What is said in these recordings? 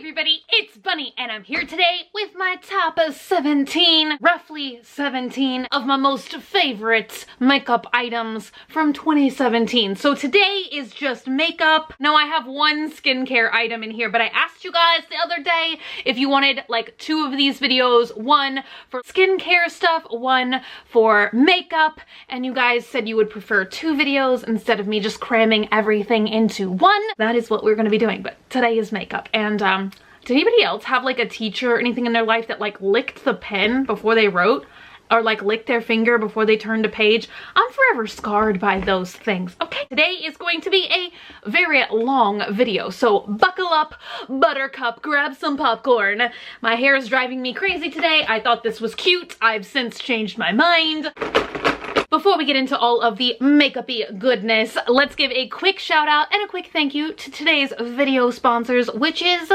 everybody, it's Bunny and I'm here today with my top 17, roughly 17 of my most favorite makeup items from 2017. So today is just makeup. No, I have one skincare item in here, but I asked you guys the other day if you wanted like 2 of these videos, one for skincare stuff, one for makeup, and you guys said you would prefer 2 videos instead of me just cramming everything into one. That is what we're gonna be doing, but today is makeup. And did anybody else have like a teacher or anything in their life that like licked the pen before they wrote, or like licked their finger before they turned a page? I'm forever scarred by those things. Okay, today is going to be a very long video, so buckle up, buttercup, grab some popcorn. My hair is driving me crazy today. I thought this was cute. I've since changed my mind. Before we get into all of the makeup-y goodness, let's give a quick shout out and a quick thank you to today's video sponsors, which is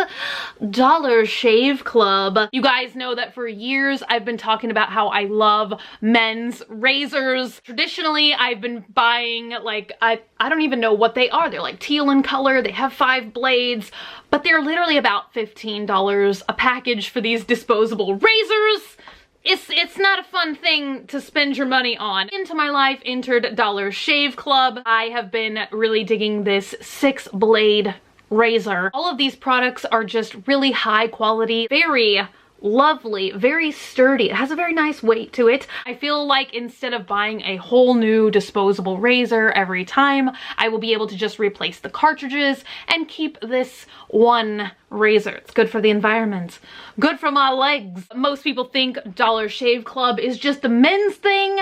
Dollar Shave Club. You guys know that for years I've been talking about how I love men's razors. Traditionally, I've been buying like, I don't even know what they are. They're like teal in color, they have 5 blades, but they're literally about $15 a package for these disposable razors. It's not a fun thing to spend your money on. Into my life entered Dollar Shave Club. I have been really digging this 6-blade razor. All of these products are just really high quality, very lovely, very sturdy. It has a very nice weight to it. I feel like instead of buying a whole new disposable razor every time, I will be able to just replace the cartridges and keep this one razor. It's good for the environment, good for my legs. Most people think Dollar Shave Club is just a men's thing,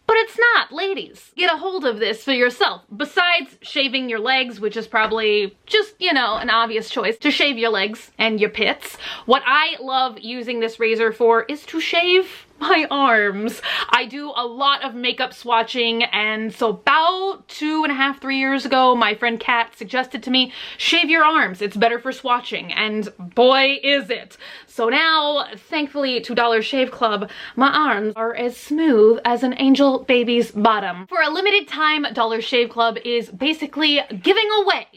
but it's not. Ladies, get a hold of this for yourself. Besides shaving your legs, which is probably just, you know, an obvious choice to shave your legs and your pits, what I love using this razor for is to shave my arms. I do a lot of makeup swatching, and so about 2.5, 3 years ago, my friend Kat suggested to me, shave your arms, it's better for swatching, and boy is it. So now, thankfully to Dollar Shave Club, my arms are as smooth as an angel baby's bottom. For a limited time, Dollar Shave Club is basically giving away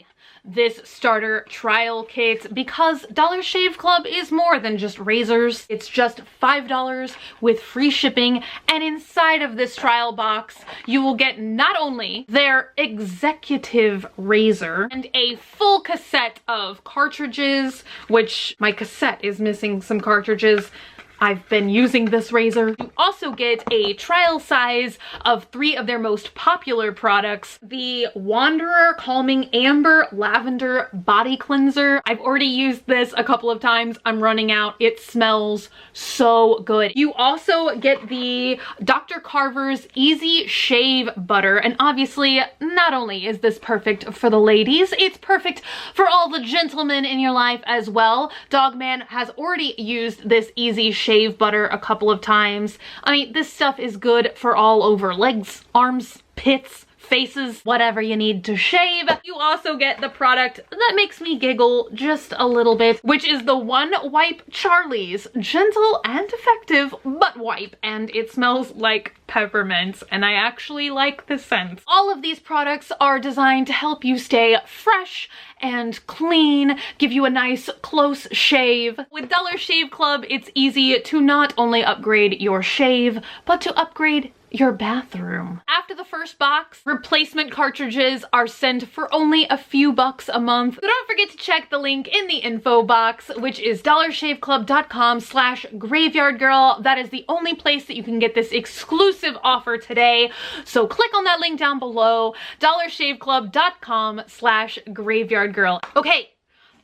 this starter trial kit because Dollar Shave Club is more than just razors. It's just $5 with free shipping, and inside of this trial box you will get not only their executive razor and a full cassette of cartridges, which my cassette is missing some cartridges. I've been using this razor. You also get a trial size of 3 of their most popular products. The Wanderer Calming Amber Lavender Body Cleanser. I've already used this a couple of times. I'm running out. It smells so good. You also get the Dr. Carver's Easy Shave Butter. And obviously, not only is this perfect for the ladies, it's perfect for all the gentlemen in your life as well. Dogman has already used this Easy Shave Butter a couple of times. I mean, this stuff is good for all over legs, arms, pits, faces, whatever you need to shave. You also get the product that makes me giggle just a little bit, which is the One Wipe Charlie's Gentle and Effective Butt Wipe, and it smells like peppermint, and I actually like the scent. All of these products are designed to help you stay fresh and clean, give you a nice close shave. With Dollar Shave Club, it's easy to not only upgrade your shave, but to upgrade your bathroom. After the first box, replacement cartridges are sent for only a few bucks a month. So don't forget to check the link in the info box, which is dollarshaveclub.com/graveyardgirl. That is the only place that you can get this exclusive offer today. So click on that link down below, dollarshaveclub.com/graveyardgirl. Okay.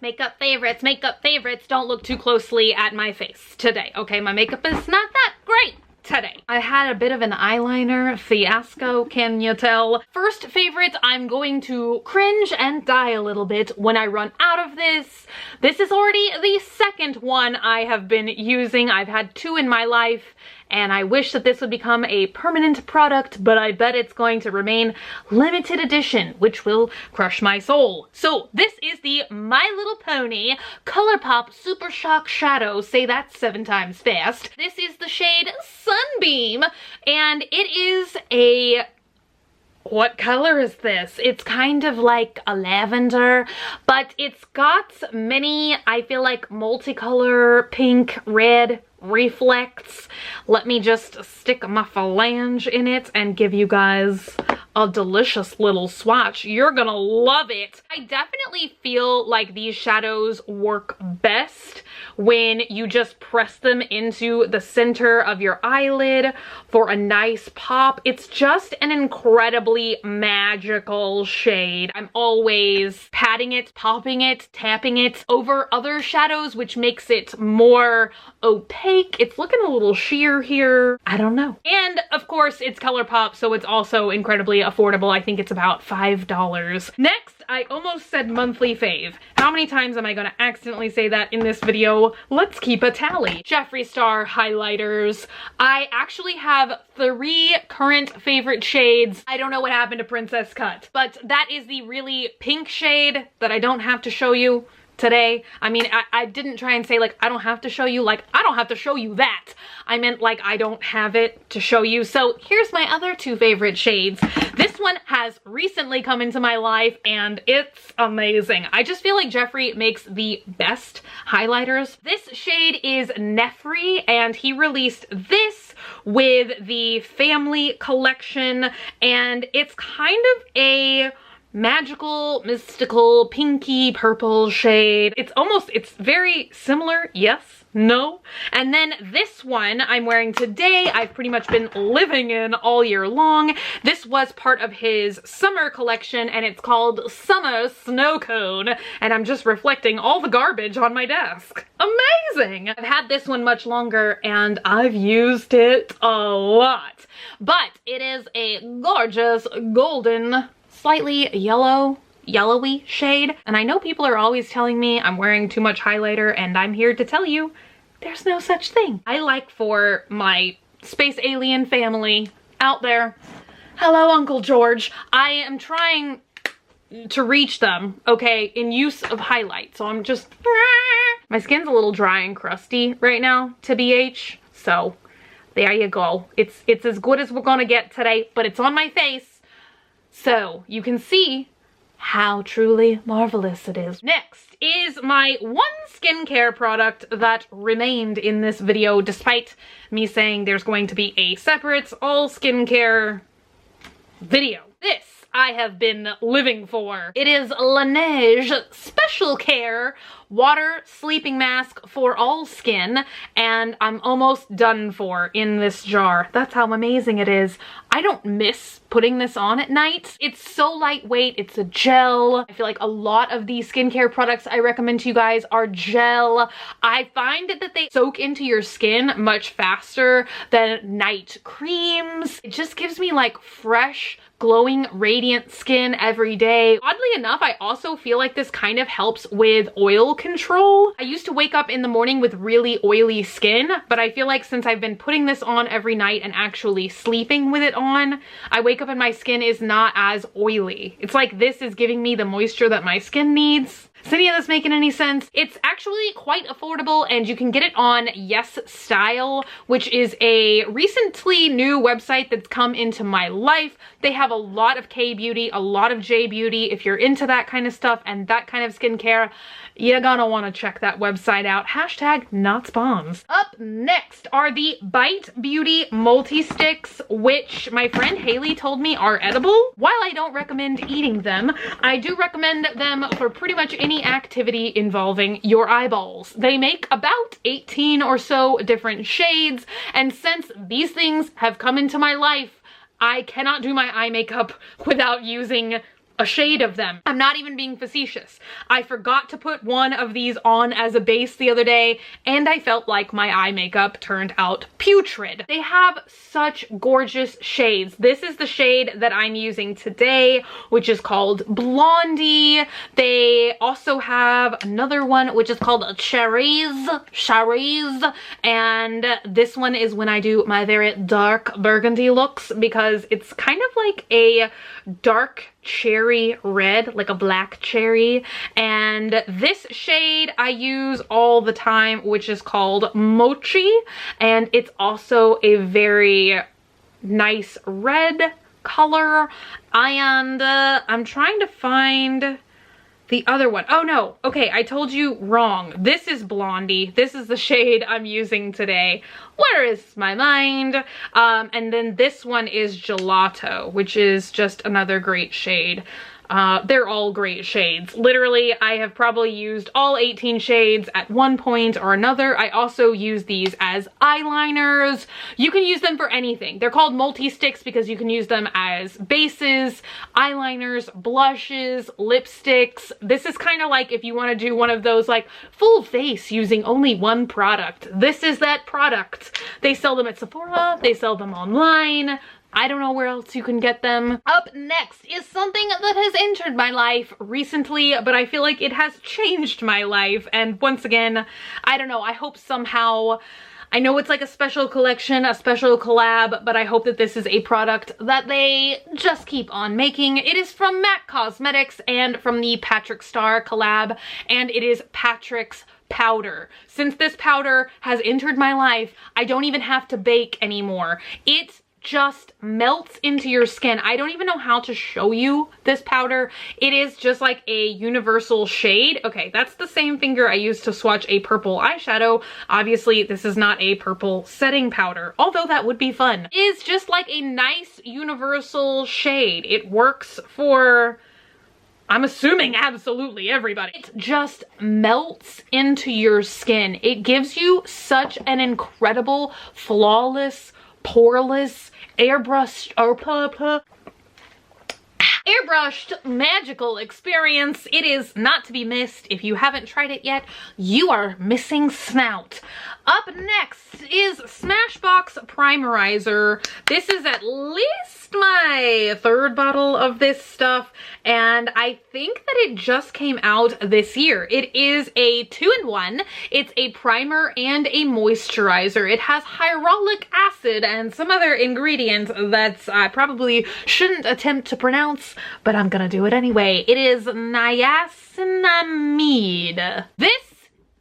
Makeup favorites, don't look too closely at my face today, okay? My makeup is not that great today. I had a bit of an eyeliner fiasco, can you tell? First favorite, I'm going to cringe and die a little bit when I run out of this. This is already the second one I have been using. I've had 2 in my life, and I wish that this would become a permanent product, but I bet it's going to remain limited edition, which will crush my soul. So this is the My Little Pony ColourPop Super Shock Shadow. Say that 7 times fast. This is the shade Sunbeam, and it is a what color is this? It's kind of like a lavender, but it's got many, I feel like, multicolor pink, red reflects. Let me just stick my phalange in it and give you guys a delicious little swatch. You're gonna love it. I definitely feel like these shadows work best when you just press them into the center of your eyelid for a nice pop. It's just an incredibly magical shade. I'm always patting it, popping it, tapping it over other shadows, which makes it more opaque. It's looking a little sheer here. I don't know. And of course it's ColourPop, so it's also incredibly affordable. I think it's about $5. Next, I almost said monthly fave. How many times am I gonna accidentally say that in this video? Let's keep a tally. Jeffree Star highlighters. I actually have 3 current favorite shades. I don't know what happened to Princess Cut, but that is the really pink shade that I don't have to show you today. I mean, I didn't try and say like, I don't have to show you, like, I don't have to show you that. I meant like, I don't have it to show you. So here's my other 2 favorite shades. This one has recently come into my life and it's amazing. I just feel like Jeffree makes the best highlighters. This shade is Nefri and he released this with the family collection and it's kind of a magical, mystical, pinky purple shade. It's very similar, yes, no. And then this one I'm wearing today, I've pretty much been living in all year long. This was part of his summer collection and it's called Summer Snow Cone. And I'm just reflecting all the garbage on my desk. Amazing! I've had this one much longer and I've used it a lot. But it is a gorgeous golden, slightly yellowy shade. And I know people are always telling me I'm wearing too much highlighter and I'm here to tell you there's no such thing. I like for my space alien family out there, hello Uncle George, I am trying to reach them, okay, in use of highlight. So I'm just, my skin's a little dry and crusty right now, TBH. So there you go. It's as good as we're gonna get today, but it's on my face. So you can see how truly marvelous it is. Next is my one skincare product that remained in this video despite me saying there's going to be a separate all skincare video. This I have been living for. It is Laneige Special Care Water Sleeping Mask for all skin, and I'm almost done for in this jar. That's how amazing it is. I don't miss putting this on at night. It's so lightweight, it's a gel. I feel like a lot of the skincare products I recommend to you guys are gel. I find that they soak into your skin much faster than night creams. It just gives me like fresh, glowing, radiant skin every day. Oddly enough, I also feel like this kind of helps with oil control. I used to wake up in the morning with really oily skin, but I feel like since I've been putting this on every night and actually sleeping with it on, I wake up and my skin is not as oily. It's like this is giving me the moisture that my skin needs. Is any of this making any sense? It's actually quite affordable and you can get it on Yes Style, which is a recently new website that's come into my life. They have a lot of K-beauty, a lot of J-beauty. If you're into that kind of stuff and that kind of skincare, you're gonna want to check that website out. Hashtag not spawns. Up next are the Bite Beauty Multi-Sticks, which my friend Haley told me are edible. While I don't recommend eating them, I do recommend them for pretty much any activity involving your eyeballs. They make about 18 or so different shades, and since these things have come into my life, I cannot do my eye makeup without using a shade of them. I'm not even being facetious. I forgot to put one of these on as a base the other day and I felt like my eye makeup turned out putrid. They have such gorgeous shades. This is the shade that I'm using today, which is called Blondie. They also have another one which is called Cherries, and this one is when I do my very dark burgundy looks because it's kind of like a dark cherry red, like a black cherry. And this shade I use all the time, which is called Mochi, and it's also a very nice red color. And I'm trying to find the other one. Oh no, okay, I told you wrong. This is Blondie. This is the shade I'm using today. Where is my mind? And then this one is Gelato, which is just another great shade. They're all great shades. Literally, I have probably used all 18 shades at one point or another. I also use these as eyeliners. You can use them for anything. They're called multi-sticks because you can use them as bases, eyeliners, blushes, lipsticks. This is kind of like if you want to do one of those like full face using only one product. This is that product. They sell them at Sephora. They sell them online. I don't know where else you can get them. Up next is something that has entered my life recently, but I feel like it has changed my life. And once again, I don't know, I hope somehow, I know it's like a special collection, a special collab, but I hope that this is a product that they just keep on making. It is from MAC Cosmetics and from the Patrick Star collab, and it is Patrick's powder. Since this powder has entered my life, I don't even have to bake anymore. It just melts into your skin. I don't even know how to show you this powder. It is just like a universal shade. Okay, that's the same finger I used to swatch a purple eyeshadow. Obviously, this is not a purple setting powder, although that would be fun. It is just like a nice universal shade. It works for, I'm assuming, absolutely everybody. It just melts into your skin. It gives you such an incredible, flawless, poreless, airbrushed magical experience. It is not to be missed. If you haven't tried it yet, you are missing snout. Up next is Smashbox Primerizer. This is at least my third bottle of this stuff, and I think that it just came out this year. It is a 2-in-1. It's a primer and a moisturizer. It has hyaluronic acid and some other ingredients that I probably shouldn't attempt to pronounce, but I'm gonna do it anyway. It is niacinamide. This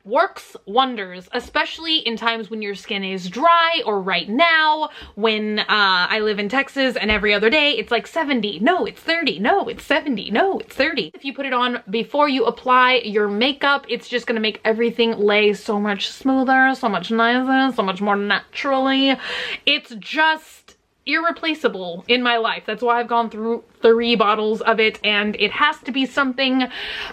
works wonders, especially in times when your skin is dry, or right now when I live in Texas and every other day it's like 70, no it's 30, no it's 70, no it's 30. If you put it on before you apply your makeup, it's just gonna make everything lay so much smoother, so much nicer, so much more naturally. It's just irreplaceable in my life. That's why I've gone through 3 bottles of it, and it has to be something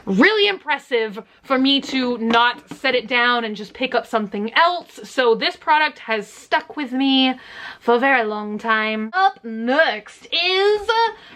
really impressive for me to not set it down and just pick up something else. So this product has stuck with me for a very long time. Up next is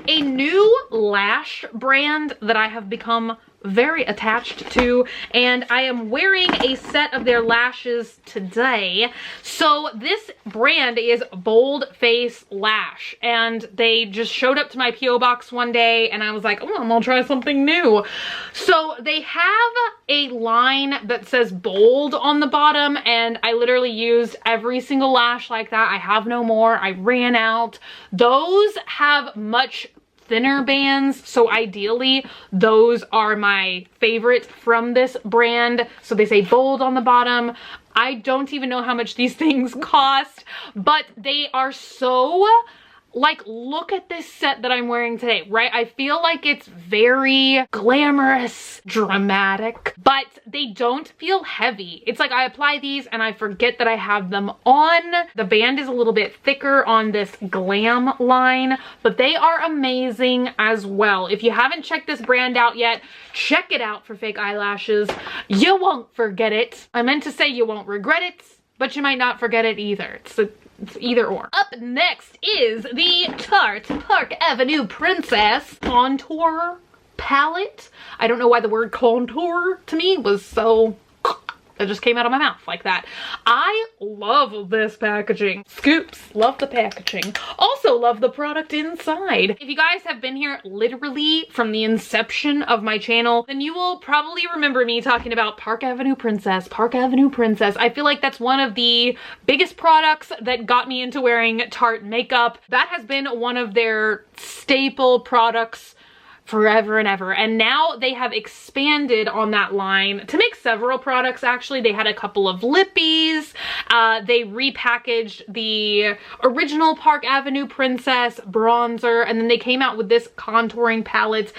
a new lash brand that I have become very attached to, and I am wearing a set of their lashes today. So this brand is Bold Face Lash, and they just showed up to my PO box one day, and I was like, oh, I'm gonna try something new. So they have a line that says bold on the bottom, and I literally used every single lash like that. I have no more. I ran out. Those have much thinner bands, so ideally those are my favorite from this brand. So they say bold on the bottom. I don't even know how much these things cost, but they are so, like, look at this set that I'm wearing today, right? I feel like it's very glamorous, dramatic, but they don't feel heavy. It's like I apply these and I forget that I have them on. The band is a little bit thicker on this glam line, but they are amazing as well. If you haven't checked this brand out yet, check it out for fake eyelashes. You won't forget it. I meant to say you won't regret it, but you might not forget it either. It's either or. Up next is the Tarte Park Avenue Princess Contour Palette. I don't know why the word contour to me was so, it just came out of my mouth like that. I love this packaging. Scoops, love the packaging. Also love the product inside. If you guys have been here literally from the inception of my channel, then you will probably remember me talking about Park Avenue Princess, Park Avenue Princess. I feel like that's one of the biggest products that got me into wearing Tarte makeup. That has been one of their staple products forever and ever. And now they have expanded on that line to make several products. Actually, they had a couple of lippies. They repackaged the original Park Avenue Princess bronzer, and then they came out with this contouring palette.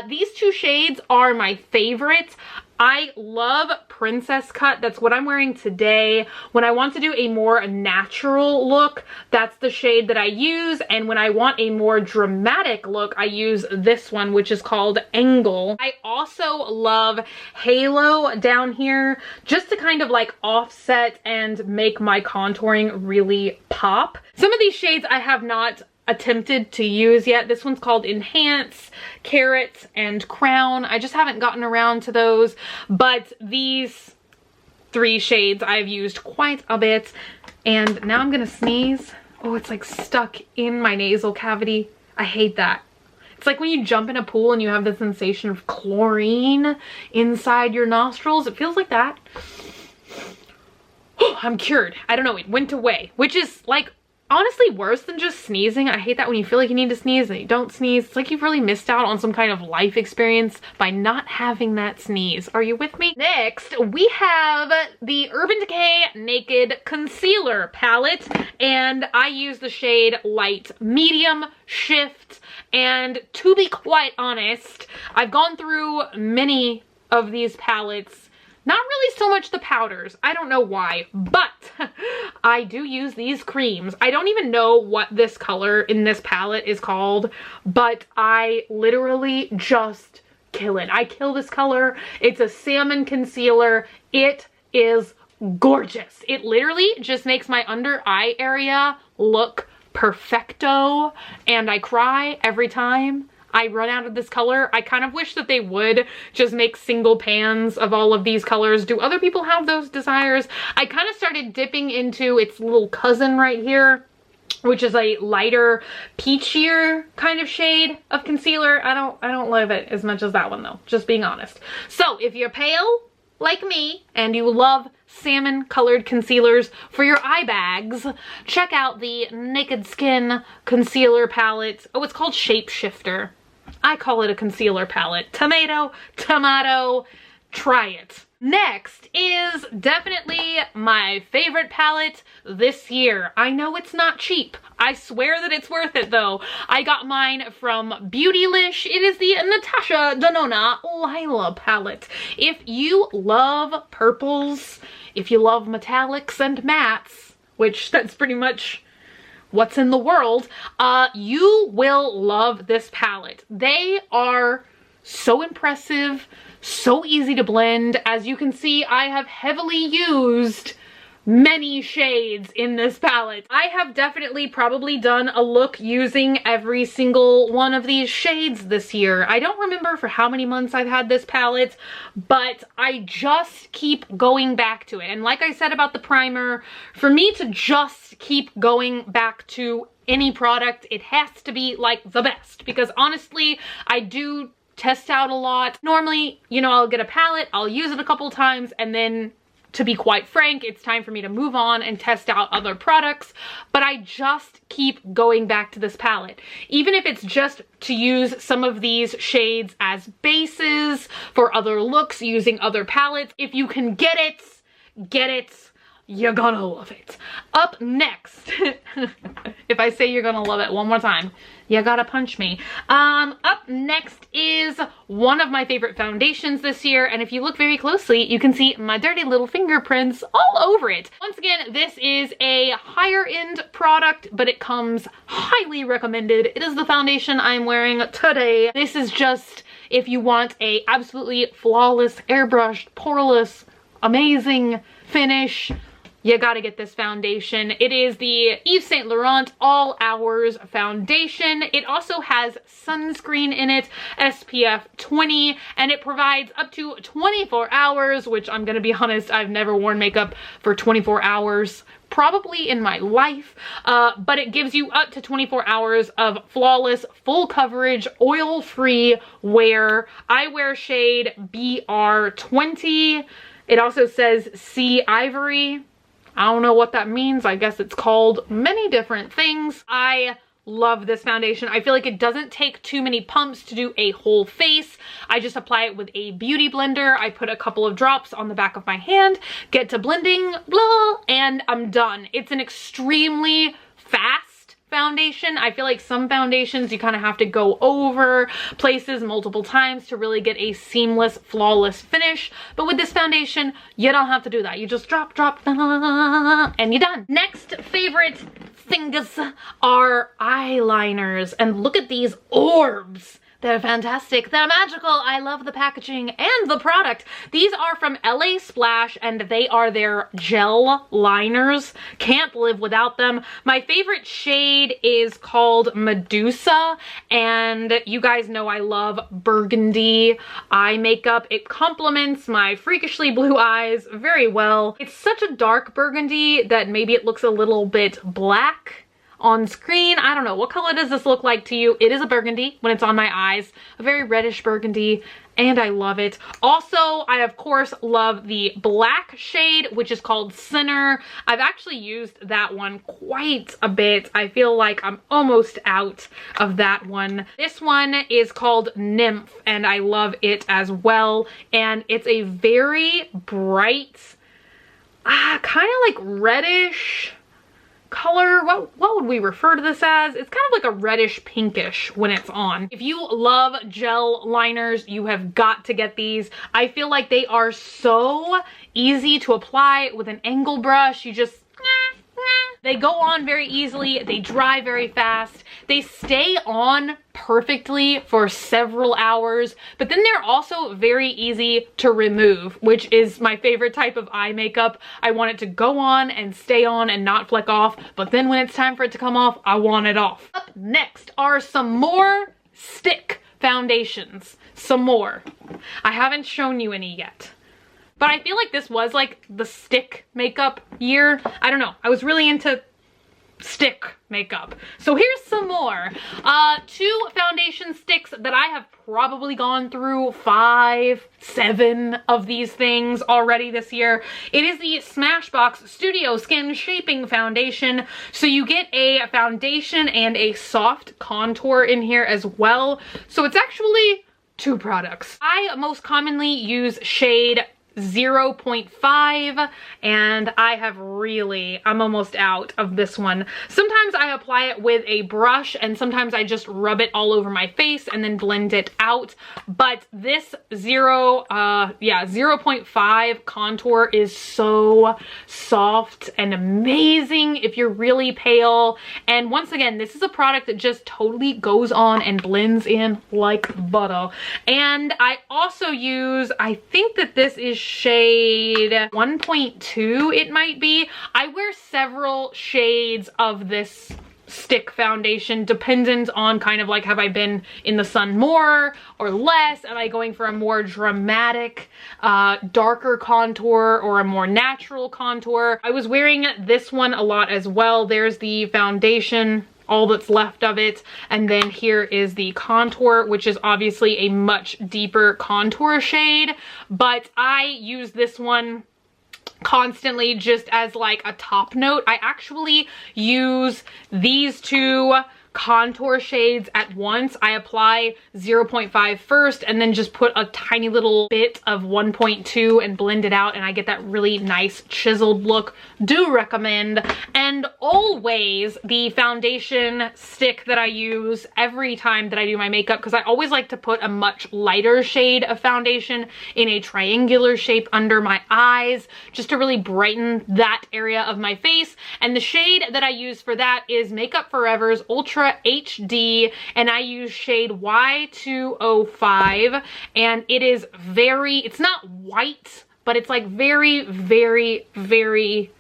These two shades are my favorites. I love Princess Cut. That's what I'm wearing today. When I want to do a more natural look, that's the shade that I use. And when I want a more dramatic look, I use this one, which is called Angle. I also love Halo down here, just to kind of like offset and make my contouring really pop. Some of these shades I have not attempted to use yet. This one's called Enhance, Carrot, and Crown. I just haven't gotten around to those, but these three shades I've used quite a bit. And now I'm gonna sneeze. Oh, it's like stuck in my nasal cavity. I hate that. It's like when you jump in a pool and you have the sensation of chlorine inside your nostrils. It feels like that. Oh, I'm cured. I don't know, it went away, which is like honestly worse than just sneezing. I hate that when you feel like you need to sneeze and you don't sneeze. It's like you've really missed out on some kind of life experience by not having that sneeze. Are you with me? Next, we have the Urban Decay Naked Concealer Palette, and I use the shade Light Medium Shift. And to be quite honest, I've gone through many of these palettes. Not really so much the powders. I don't know why, but I do use these creams. I don't even know what this color in this palette is called, but I literally just kill it. I kill this color. It's a salmon concealer. It is gorgeous. It literally just makes my under eye area look perfecto, and I cry every time I run out of this color. I kind of wish that they would just make single pans of all of these colors. Do other people have those desires? I kind of started dipping into its little cousin right here, which is a lighter, peachier kind of shade of concealer. I don't love it as much as that one though, just being honest. So if you're pale like me and you love salmon colored concealers for your eye bags, check out the Naked Skin Concealer Palette. Oh, it's called Shapeshifter. I call it a concealer palette. Tomato, tomato, try it. Next is definitely my favorite palette this year. I know it's not cheap. I swear that it's worth it though. I got mine from Beautylish. It is the Natasha Denona Lila palette. If you love purples, if you love metallics and mattes, which that's pretty much what's in the world, you will love this palette. They are so impressive, so easy to blend. As you can see, I have heavily used many shades in this palette. I have definitely probably done a look using every single one of these shades this year. I don't remember for how many months I've had this palette, but I just keep going back to it. And like I said about the primer, for me to just keep going back to any product, it has to be like the best, because honestly, I do test out a lot. Normally, you know, I'll get a palette, I'll use it a couple times, and then to be quite frank, it's time for me to move on and test out other products, but I just keep going back to this palette. Even if it's just to use some of these shades as bases for other looks using other palettes. If you can get it, you're gonna love it. Up next, if I say you're gonna love it one more time, you gotta punch me. Up next is one of my favorite foundations this year, and if you look very closely, you can see my dirty little fingerprints all over it. Once again, this is a higher end product, but it comes highly recommended. It is the foundation I'm wearing today. This is just if you want a absolutely flawless, airbrushed, poreless, amazing finish, you gotta get this foundation. It is the Yves Saint Laurent All Hours foundation. It also has sunscreen in it, SPF 20, and it provides up to 24 hours, which I'm gonna be honest, I've never worn makeup for 24 hours probably in my life, but it gives you up to 24 hours of flawless, full coverage, oil-free wear. I wear shade BR20. It also says Sea Ivory. I don't know what that means. I guess it's called many different things. I love this foundation. I feel like it doesn't take too many pumps to do a whole face. I just apply it with a beauty blender. I put a couple of drops on the back of my hand, get to blending, blah, and I'm done. It's an extremely fast foundation. I feel like some foundations you kind of have to go over places multiple times to really get a seamless, flawless finish. But with this foundation, you don't have to do that. You just drop, and you're done. Next favorite things are eyeliners. And look at these orbs. They're fantastic. They're magical. I love the packaging and the product. These are from LA Splash and they are their gel liners. Can't live without them. My favorite shade is called Medusa, and you guys know I love burgundy eye makeup. It complements my freakishly blue eyes very well. It's such a dark burgundy that maybe it looks a little bit black on screen. I don't know. What color does this look like to you? It is a burgundy when it's on my eyes, a very reddish burgundy, and I love it. Also, I of course love the black shade, which is called Sinner. I've actually used that one quite a bit. I feel like I'm almost out of that one. This one is called Nymph, and I love it as well. And it's a very bright, kind of like reddish color. What would we refer to this as? It's kind of like a reddish pinkish when it's on. If you love gel liners, you have got to get these. I feel like they are so easy to apply with an angle brush. You just they go on very easily, they dry very fast, they stay on perfectly for several hours, but then they're also very easy to remove, which is my favorite type of eye makeup. I want it to go on and stay on and not fleck off, but then when it's time for it to come off, I want it off. Up next are some more stick foundations. Some more. I haven't shown you any yet. But I feel like this was like the stick makeup year. I don't know. I was really into stick makeup. So here's some more. 2 foundation sticks that I have probably gone through 5, 7 of these things already this year. It is the Smashbox Studio Skin Shaping Foundation. So you get a foundation and a soft contour in here as well. So it's actually 2 products. I most commonly use shade 0.5, and I'm almost out of this one. Sometimes I apply it with a brush and sometimes I just rub it all over my face and then blend it out. But this 0.5 contour is so soft and amazing if you're really pale. And once again, this is a product that just totally goes on and blends in like butter. And I also use, I think that this is shade 1.2, it might be. I wear several shades of this stick foundation dependent on kind of like, have I been in the sun more or less? Am I going for a more dramatic, darker contour or a more natural contour? I was wearing this one a lot as well. There's the foundation, all that's left of it, and then here is the contour, which is obviously a much deeper contour shade, but I use this one constantly just as like a top note. I actually use these 2 contour shades at once. I apply 0.5 first and then just put a tiny little bit of 1.2 and blend it out, and I get that really nice chiseled look. Do recommend. And always the foundation stick that I use every time that I do my makeup, because I always like to put a much lighter shade of foundation in a triangular shape under my eyes just to really brighten that area of my face. And the shade that I use for that is Makeup Forever's Ultra HD, and I use shade Y205, and it is it's not white, but it's like very, very, very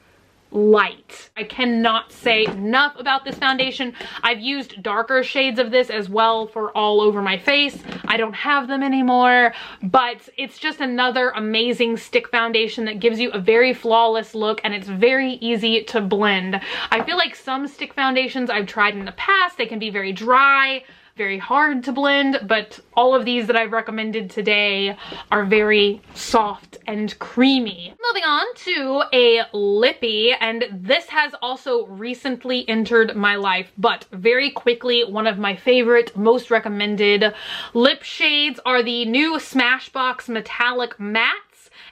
light. I cannot say enough about this foundation. I've used darker shades of this as well for all over my face. I don't have them anymore, but it's just another amazing stick foundation that gives you a very flawless look, and it's very easy to blend. I feel like some stick foundations I've tried in the past, they can be very dry, very hard to blend, but all of these that I've recommended today are very soft and creamy. Moving on to a lippy, and this has also recently entered my life, but very quickly, one of my favorite, most recommended lip shades are the new Smashbox Metallic Mattes.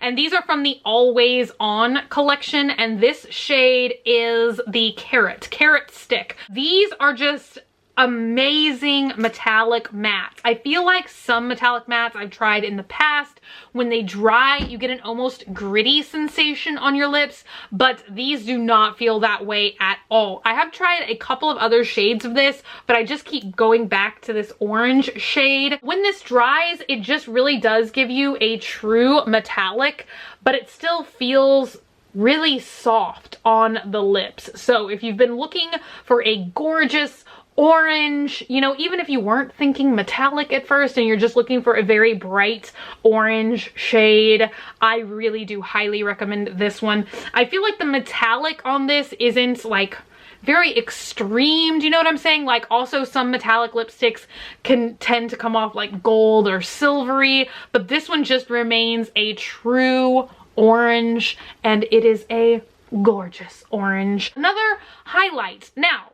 And these are from the Always On collection, and this shade is the Carrot Stick. These are just amazing metallic mattes. I feel like some metallic mattes I've tried in the past, when they dry, you get an almost gritty sensation on your lips, but these do not feel that way at all. I have tried a couple of other shades of this, but I just keep going back to this orange shade. When this dries, it just really does give you a true metallic, but it still feels really soft on the lips. So if you've been looking for a gorgeous orange, you know, even if you weren't thinking metallic at first and you're just looking for a very bright orange shade, I really do highly recommend this one. I feel like the metallic on this isn't like very extreme, do you know what I'm saying? Like also some metallic lipsticks can tend to come off like gold or silvery, but this one just remains a true orange, and it is a gorgeous orange. Another highlight. Now,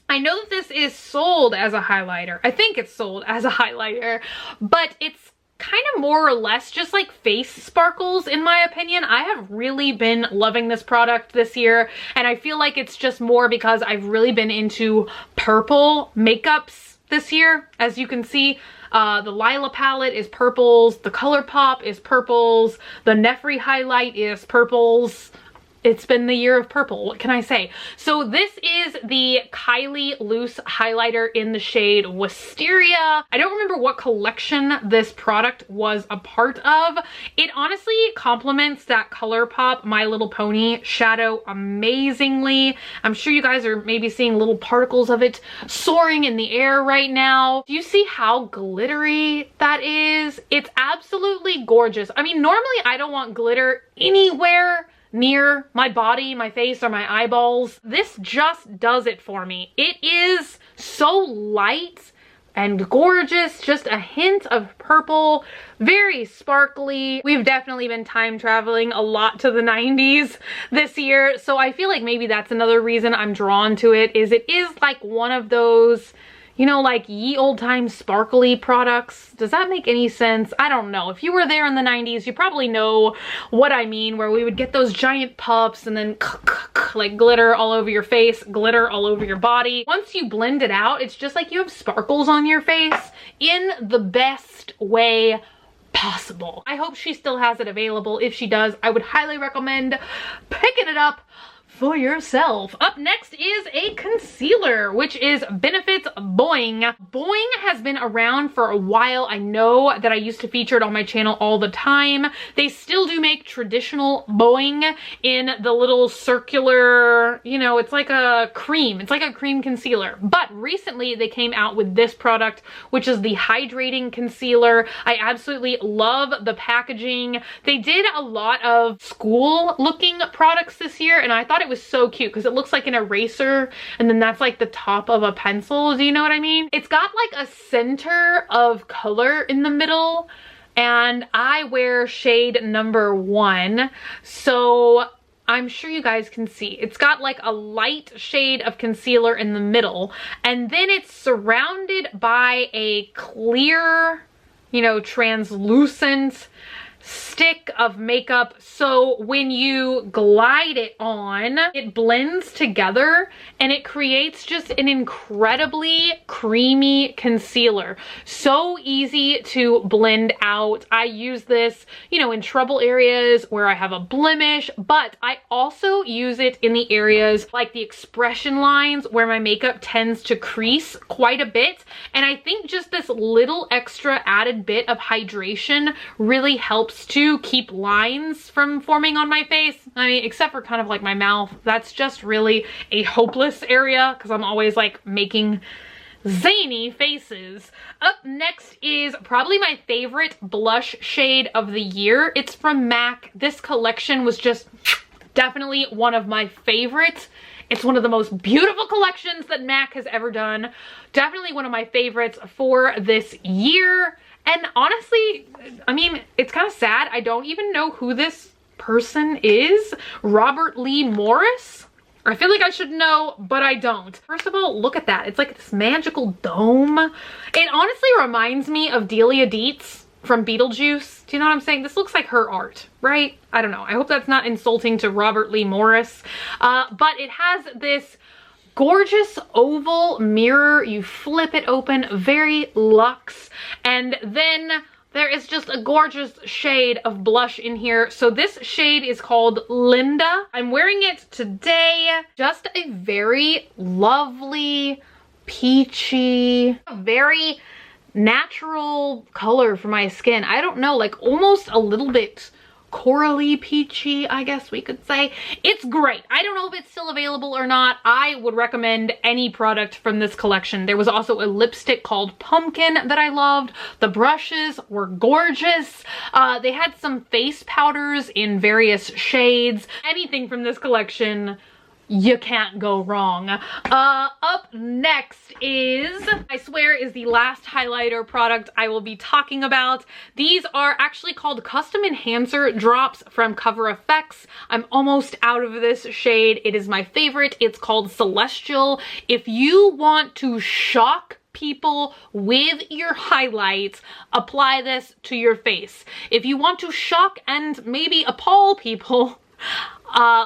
I know that this is sold as a highlighter. I think it's sold as a highlighter, but it's kind of more or less just like face sparkles in my opinion. I have really been loving this product this year, and I feel like it's just more because I've really been into purple makeups this year. As you can see, the Lila palette is purples, the ColourPop is purples, the Nefri highlight is purples. It's been the year of purple, what can I say? So this is the Kylie Loose highlighter in the shade Wisteria. I don't remember what collection this product was a part of. It honestly complements that ColourPop My Little Pony shadow amazingly. I'm sure you guys are maybe seeing little particles of it soaring in the air right now. Do you see how glittery that is? It's absolutely gorgeous. I mean, normally I don't want glitter anywhere near my body, my face, or my eyeballs. This just does it for me. It is so light and gorgeous, just a hint of purple, very sparkly. We've definitely been time traveling a lot to the 90s this year, so I feel like maybe that's another reason I'm drawn to it, is it is like one of those, you know, like ye old time sparkly products. Does that make any sense? I don't know. If you were there in the 90s, you probably know what I mean, where we would get those giant puffs and then like glitter all over your face, glitter all over your body. Once you blend it out, it's just like you have sparkles on your face in the best way possible. I hope she still has it available. If she does, I would highly recommend picking it up for yourself. Up next is a concealer, which is Benefit's Boing. Boing has been around for a while. I know that I used to feature it on my channel all the time. They still do make traditional Boing in the little circular, you know, it's like a cream. It's like a cream concealer. But recently they came out with this product, which is the hydrating concealer. I absolutely love the packaging. They did a lot of school looking products this year, and I thought it was so cute because it looks like an eraser, and then that's like the top of a pencil. Do you know what I mean? It's got like a center of color in the middle, and I wear shade number 1, so I'm sure you guys can see. It's got like a light shade of concealer in the middle, and then it's surrounded by a clear, you know, translucent stick of makeup, so when you glide it on, it blends together and it creates just an incredibly creamy concealer. So easy to blend out. I use this, you know, in trouble areas where I have a blemish, but I also use it in the areas like the expression lines where my makeup tends to crease quite a bit, and I think just this little extra added bit of hydration really helps to keep lines from forming on my face. I mean, except for kind of like my mouth. That's just really a hopeless area because I'm always like making zany faces. Up next is probably my favorite blush shade of the year. It's from MAC. This collection was just definitely one of my favorites It's one of the most beautiful collections that MAC has ever done. Definitely one of my favorites for this year. And honestly, I mean, it's kind of sad. I don't even know who this person is. Robert Lee Morris? I feel like I should know, but I don't. First of all, look at that. It's like this magical dome. It honestly reminds me of Delia Dietz from Beetlejuice. Do you know what I'm saying? This looks like her art, right? I don't know. I hope that's not insulting to Robert Lee Morris. But it has this gorgeous oval mirror. You flip it open, very luxe. And then there is just a gorgeous shade of blush in here. So this shade is called Linda. I'm wearing it today. Just a very lovely, peachy, very natural color for my skin. I don't know, like almost a little bit corally peachy, I guess we could say. It's great. I don't know if it's still available or not. I would recommend any product from this collection. There was also a lipstick called Pumpkin that I loved. The brushes were gorgeous. They had some face powders in various shades. Anything from this collection, you can't go wrong. Up next is, I swear, is the last highlighter product I will be talking about. These are actually called Custom Enhancer Drops from Cover FX. I'm almost out of this shade. It is my favorite. It's called Celestial. If you want to shock people with your highlights, apply this to your face. If you want to shock and maybe appall people,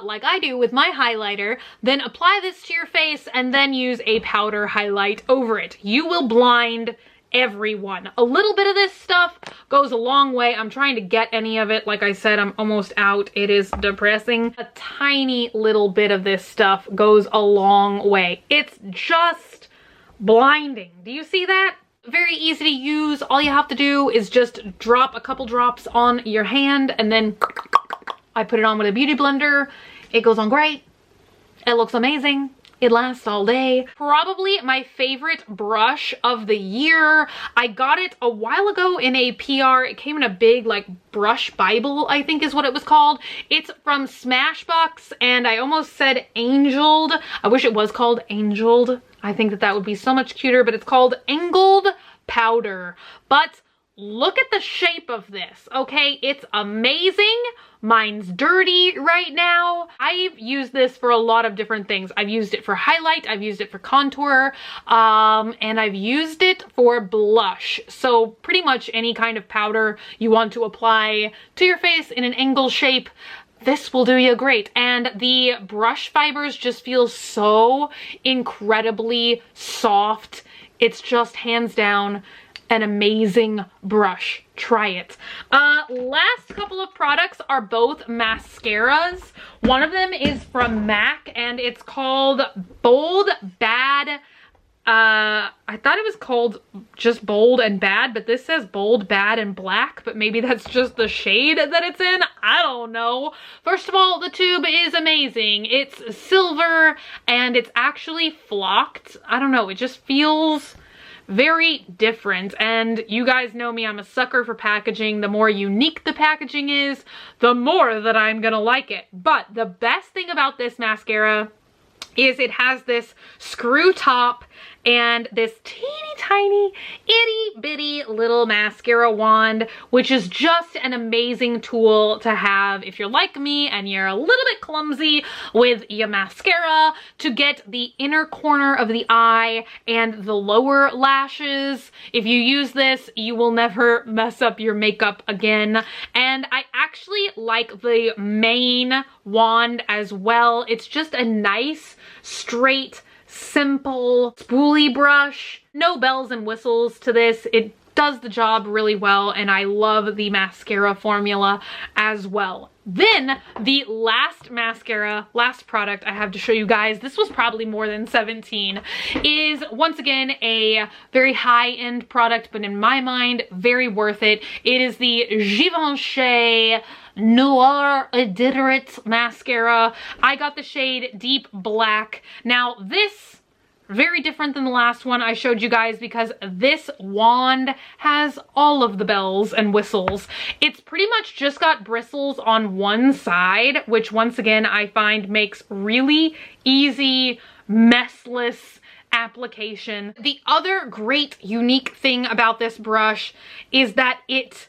like I do with my highlighter, then apply this to your face and then use a powder highlight over it. You will blind everyone. A little bit of this stuff goes a long way. I'm trying to get any of it. Like I said, I'm almost out. It is depressing. A tiny little bit of this stuff goes a long way. It's just blinding. Do you see that? Very easy to use. All you have to do is just drop a couple drops on your hand and then I put it on with a beauty blender. It goes on great. It looks amazing. It lasts all day. Probably my favorite brush of the year. I got it a while ago in a PR. It came in a big like brush Bible, I think is what it was called. It's from Smashbox and I almost said Angeled. I wish it was called Angeled. I think that that would be so much cuter, but it's called Angled Powder. But look at the shape of this, okay? It's amazing. Mine's dirty right now. I've used this for a lot of different things. I've used it for highlight, I've used it for contour, and I've used it for blush. So pretty much any kind of powder you want to apply to your face in an angle shape, this will do you great. And the brush fibers just feel so incredibly soft. It's just hands down an amazing brush. Try it. Last couple of products are both mascaras. One of them is from MAC and it's called Bold Bad. I thought it was called just Bold and Bad, but this says Bold, Bad, and Black, but maybe that's just the shade that it's in. I don't know. First of all, the tube is amazing. It's silver and it's actually flocked. I don't know. It just feels very different, and you guys know me, I'm a sucker for packaging. The more unique the packaging is, the more that I'm gonna like it. But the best thing about this mascara is it has this screw top and this teeny tiny itty bitty little mascara wand, which is just an amazing tool to have if you're like me and you're a little bit clumsy with your mascara, to get the inner corner of the eye and the lower lashes. If you use this, you will never mess up your makeup again. And I actually like the main wand as well. It's just a nice, straight, simple spoolie brush. No bells and whistles to this. It does the job really well, and I love the mascara formula as well. Then the last mascara, last product I have to show you guys, this was probably more than 17, is once again a very high-end product, but in my mind, very worth it. It is the Givenchy Noir Editorate mascara. I got the shade Deep Black. Now this Very different than the last one I showed you guys because this wand has all of the bells and whistles. It's pretty much just got bristles on one side, which once again I find makes really easy, messless application. The other great unique thing about this brush is that it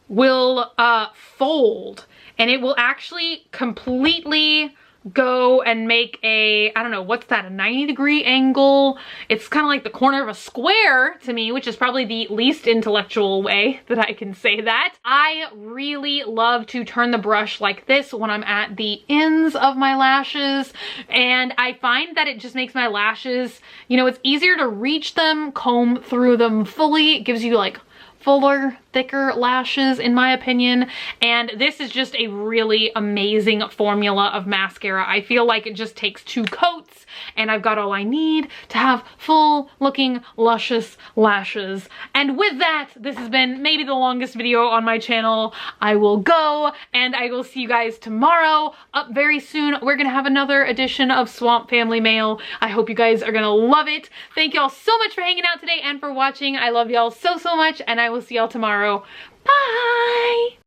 will fold, and it will actually completely go and make a, I don't know, what's that, a 90-degree angle? It's kind of like the corner of a square to me, which is probably the least intellectual way that I can say that. I really love to turn the brush like this when I'm at the ends of my lashes, and I find that it just makes my lashes, you know, it's easier to reach them, comb through them fully. It gives you like fuller, thicker lashes in my opinion, and this is just a really amazing formula of mascara. I feel like it just takes 2 coats and I've got all I need to have full looking luscious lashes. And with that, this has been maybe the longest video on my channel. I will go, and I will see you guys tomorrow. Up very soon, we're gonna have another edition of Swamp Family Mail. I hope you guys are gonna love it. Thank y'all so much for hanging out today and for watching. I love y'all so much, and I will see y'all tomorrow. Bye!